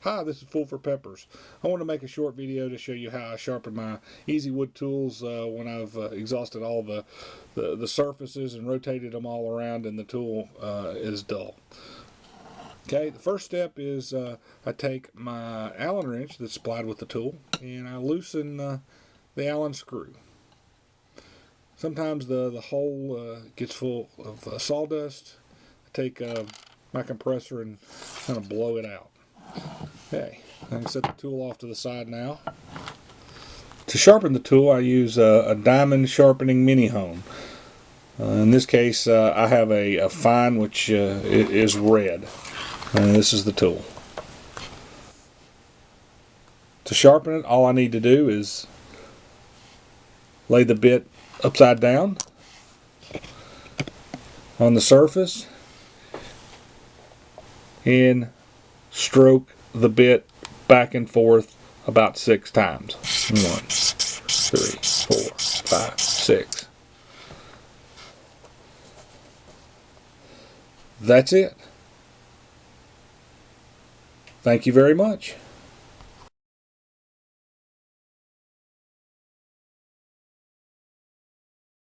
Hi, this is Fool for Peppers. I want to make a short video to show you how I sharpen my easy wood tools when I've exhausted all the surfaces and rotated them all around and the tool is dull. Okay, the first step is I take my Allen wrench that's supplied with the tool and I loosen the Allen screw. Sometimes the hole gets full of sawdust. I take my compressor and kind of blow it out. Okay, I can set the tool off to the side now. To sharpen the tool, I use a diamond sharpening mini hone. In this case, I have a fine which is red, and this is the tool. To sharpen it, all I need to do is lay the bit upside down on the surface and stroke the bit back and forth about 6 times. 1, 3, 4, 5, 6. That's it. Thank you very much.